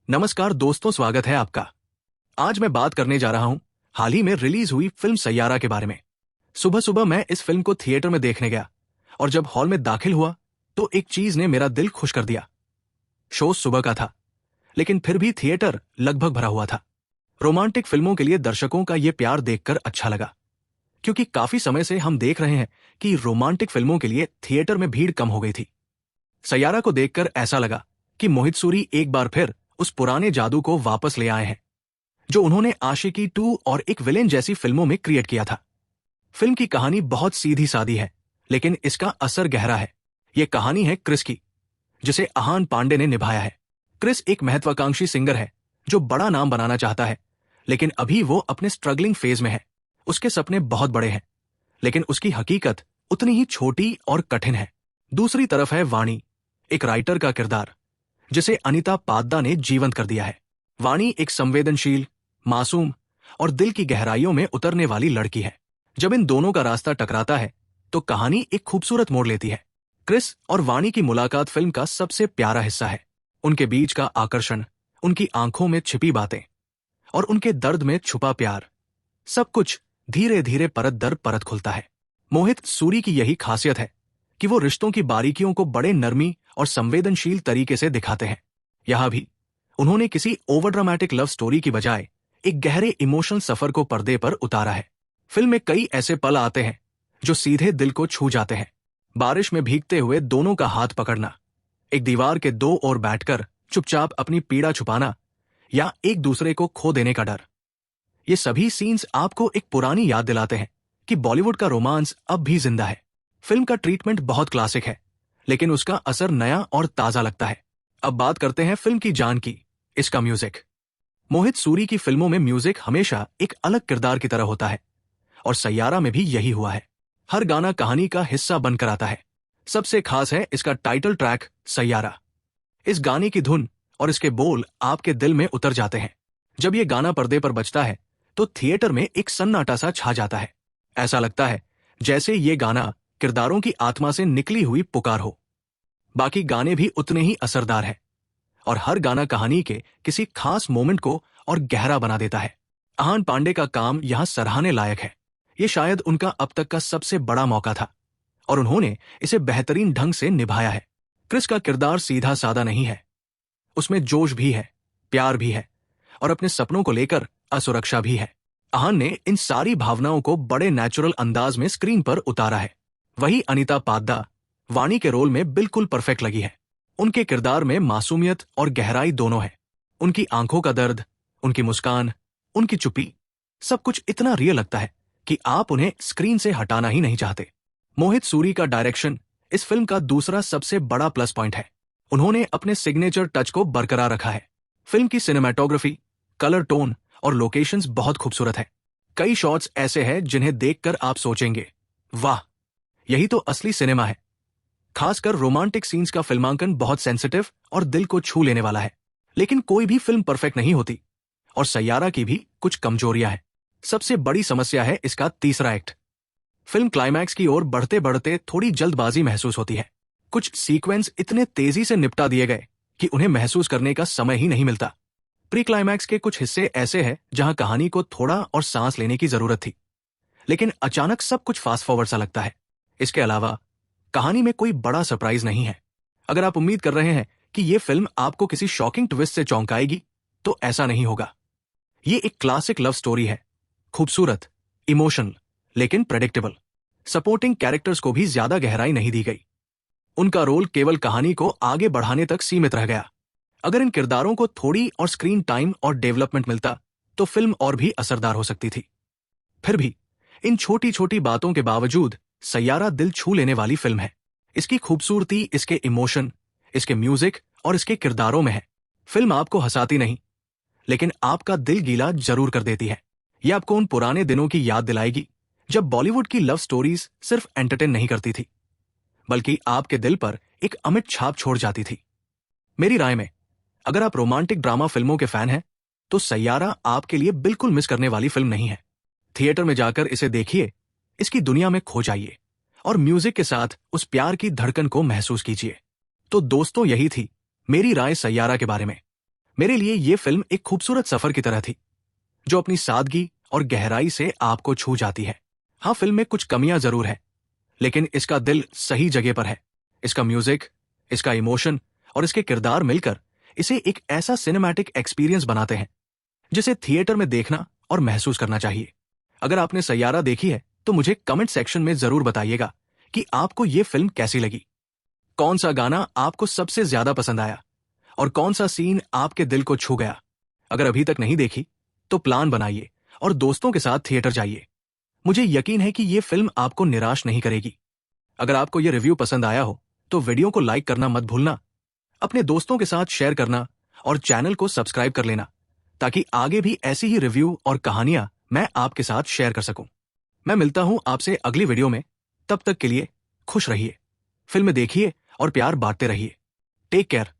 नमस्कार दोस्तों, स्वागत है आपका। आज मैं बात करने जा रहा हूं हाल ही में रिलीज हुई फिल्म सैयारा के बारे में। सुबह सुबह मैं इस फिल्म को थिएटर में देखने गया और जब हॉल में दाखिल हुआ तो एक चीज ने मेरा दिल खुश कर दिया। शो सुबह का था, लेकिन फिर भी थिएटर लगभग भरा हुआ था। रोमांटिक फिल्मों के लिए दर्शकों का यह प्यार देखकर अच्छा लगा, क्योंकि काफी समय से हम देख रहे हैं कि रोमांटिक फिल्मों के लिए थिएटर में भीड़ कम हो गई थी। सैयारा को देखकर ऐसा लगा कि मोहित सूरी एक बार फिर उस पुराने जादू को वापस ले आए हैं जो उन्होंने आशिकी 2 और एक विलेन जैसी फिल्मों में क्रिएट किया था। फिल्म की कहानी बहुत सीधी सादी है, लेकिन इसका असर गहरा है। यह कहानी है क्रिस की, जिसे आहान पांडे ने निभाया है। क्रिस एक महत्वाकांक्षी सिंगर है जो बड़ा नाम बनाना चाहता है, लेकिन अभी वो अपने स्ट्रगलिंग फेज में है। उसके सपने बहुत बड़े हैं, लेकिन उसकी हकीकत उतनी ही छोटी और कठिन है। दूसरी तरफ है वाणी, एक राइटर का किरदार जिसे अनीता पाद्दा ने जीवंत कर दिया है। वाणी एक संवेदनशील, मासूम और दिल की गहराइयों में उतरने वाली लड़की है। जब इन दोनों का रास्ता टकराता है तो कहानी एक खूबसूरत मोड़ लेती है। क्रिस और वाणी की मुलाकात फिल्म का सबसे प्यारा हिस्सा है। उनके बीच का आकर्षण, उनकी आंखों में छिपी बातें और उनके दर्द में छुपा प्यार, सब कुछ धीरे धीरे परत दर परत खुलता है। मोहित सूरी की यही खासियत है कि वो रिश्तों की बारीकियों को बड़े नरमी और संवेदनशील तरीके से दिखाते हैं। यहां भी उन्होंने किसी ओवर ड्रामेटिक लव स्टोरी की बजाय एक गहरे इमोशनल सफर को पर्दे पर उतारा है। फिल्म में कई ऐसे पल आते हैं जो सीधे दिल को छू जाते हैं। बारिश में भीगते हुए दोनों का हाथ पकड़ना, एक दीवार के दो ओर बैठकर चुपचाप अपनी पीड़ा छुपाना, या एक दूसरे को खो देने का डर। ये सभी सीन्स आपको एक पुरानी याद दिलाते हैं कि बॉलीवुड का रोमांस अब भी जिंदा है। फिल्म का ट्रीटमेंट बहुत क्लासिक है, लेकिन उसका असर नया और ताजा लगता है। अब बात करते हैं फिल्म की जान की, इसका म्यूजिक। मोहित सूरी की फिल्मों में म्यूजिक हमेशा एक अलग किरदार की तरह होता है, और सैयारा में भी यही हुआ है। हर गाना कहानी का हिस्सा बनकर आता है। सबसे खास है इसका टाइटल ट्रैक सैयारा। इस गाने की धुन और इसके बोल आपके दिल में उतर जाते हैं। जब ये गाना पर्दे पर बजता है तो थिएटर में एक सन्नाटा सा छा जाता है। ऐसा लगता है जैसे ये गाना किरदारों की आत्मा से निकली हुई पुकार हो। बाकी गाने भी उतने ही असरदार हैं, और हर गाना कहानी के किसी खास मोमेंट को और गहरा बना देता है। आहान पांडे का काम यहां सराहने लायक है। ये शायद उनका अब तक का सबसे बड़ा मौका था, और उन्होंने इसे बेहतरीन ढंग से निभाया है। क्रिस का किरदार सीधा सादा नहीं है, उसमें जोश भी है, प्यार भी है, और अपने सपनों को लेकर असुरक्षा भी है। आहान ने इन सारी भावनाओं को बड़े नेचुरल अंदाज में स्क्रीन पर उतारा है। वही अनीता पाद्दा वाणी के रोल में बिल्कुल परफेक्ट लगी है। उनके किरदार में मासूमियत और गहराई दोनों है। उनकी आंखों का दर्द, उनकी मुस्कान, उनकी चुप्पी, सब कुछ इतना रियल लगता है कि आप उन्हें स्क्रीन से हटाना ही नहीं चाहते। मोहित सूरी का डायरेक्शन इस फिल्म का दूसरा सबसे बड़ा प्लस पॉइंट है। उन्होंने अपने सिग्नेचर टच को बरकरार रखा है। फिल्म की सिनेमेटोग्राफी, कलर टोन और लोकेशंस बहुत खूबसूरत है। कई शॉट्स ऐसे हैं जिन्हें देखकर आप सोचेंगे, वाह, यही तो असली सिनेमा है। खासकर रोमांटिक सीन्स का फिल्मांकन बहुत सेंसिटिव और दिल को छू लेने वाला है। लेकिन कोई भी फिल्म परफेक्ट नहीं होती, और सैयारा की भी कुछ कमजोरियां हैं। सबसे बड़ी समस्या है इसका तीसरा एक्ट। फिल्म क्लाइमैक्स की ओर बढ़ते बढ़ते थोड़ी जल्दबाजी महसूस होती है। कुछ सीक्वेंस इतने तेजी से निपटा दिए गए कि उन्हें महसूस करने का समय ही नहीं मिलता। प्री क्लाइमैक्स के कुछ हिस्से ऐसे हैं जहां कहानी को थोड़ा और सांस लेने की जरूरत थी, लेकिन अचानक सब कुछ फास्ट फॉरवर्ड सा लगता है। इसके अलावा कहानी में कोई बड़ा सरप्राइज नहीं है। अगर आप उम्मीद कर रहे हैं कि यह फिल्म आपको किसी शॉकिंग ट्विस्ट से चौंकाएगी, तो ऐसा नहीं होगा। ये एक क्लासिक लव स्टोरी है, खूबसूरत, इमोशनल, लेकिन प्रेडिक्टेबल। सपोर्टिंग कैरेक्टर्स को भी ज्यादा गहराई नहीं दी गई। उनका रोल केवल कहानी को आगे बढ़ाने तक सीमित रह गया। अगर इन किरदारों को थोड़ी और स्क्रीन टाइम और डेवलपमेंट मिलता तो फिल्म और भी असरदार हो सकती थी। फिर भी इन छोटी छोटी बातों के बावजूद सैयारा दिल छू लेने वाली फिल्म है। इसकी खूबसूरती इसके इमोशन, इसके म्यूजिक और इसके किरदारों में है। फिल्म आपको हंसाती नहीं, लेकिन आपका दिल गीला जरूर कर देती है। यह आपको उन पुराने दिनों की याद दिलाएगी जब बॉलीवुड की लव स्टोरीज सिर्फ एंटरटेन नहीं करती थी, बल्कि आपके दिल पर एक अमिट छाप छोड़ जाती थी। मेरी राय में अगर आप रोमांटिक ड्रामा फिल्मों के फैन हैं, तो सैयारा आपके लिए बिल्कुल मिस करने वाली फिल्म नहीं है। थिएटर में जाकर इसे देखिए, इसकी दुनिया में खो जाइए, और म्यूजिक के साथ उस प्यार की धड़कन को महसूस कीजिए। तो दोस्तों, यही थी मेरी राय सैयारा के बारे में। मेरे लिए ये फिल्म एक खूबसूरत सफर की तरह थी, जो अपनी सादगी और गहराई से आपको छू जाती है। हाँ, फिल्म में कुछ कमियां जरूर है, लेकिन इसका दिल सही जगह पर है। इसका म्यूजिक, इसका इमोशन और इसके किरदार मिलकर इसे एक ऐसा सिनेमैटिक एक्सपीरियंस बनाते हैं जिसे थिएटर में देखना और महसूस करना चाहिए। अगर आपने सैयारा देखी है तो मुझे कमेंट सेक्शन में जरूर बताइएगा कि आपको ये फिल्म कैसी लगी। कौन सा गाना आपको सबसे ज्यादा पसंद आया और कौन सा सीन आपके दिल को छू गया। अगर अभी तक नहीं देखी तो प्लान बनाइए और दोस्तों के साथ थिएटर जाइए। मुझे यकीन है कि ये फिल्म आपको निराश नहीं करेगी। अगर आपको ये रिव्यू पसंद आया हो तो वीडियो को लाइक करना मत भूलना, अपने दोस्तों के साथ शेयर करना और चैनल को सब्सक्राइब कर लेना, ताकि आगे भी ऐसी ही रिव्यू और कहानियां मैं आपके साथ शेयर कर सकूं। मैं मिलता हूं आपसे अगली वीडियो में। तब तक के लिए खुश रहिए, फिल्म देखिए और प्यार बांटते रहिए। Take care.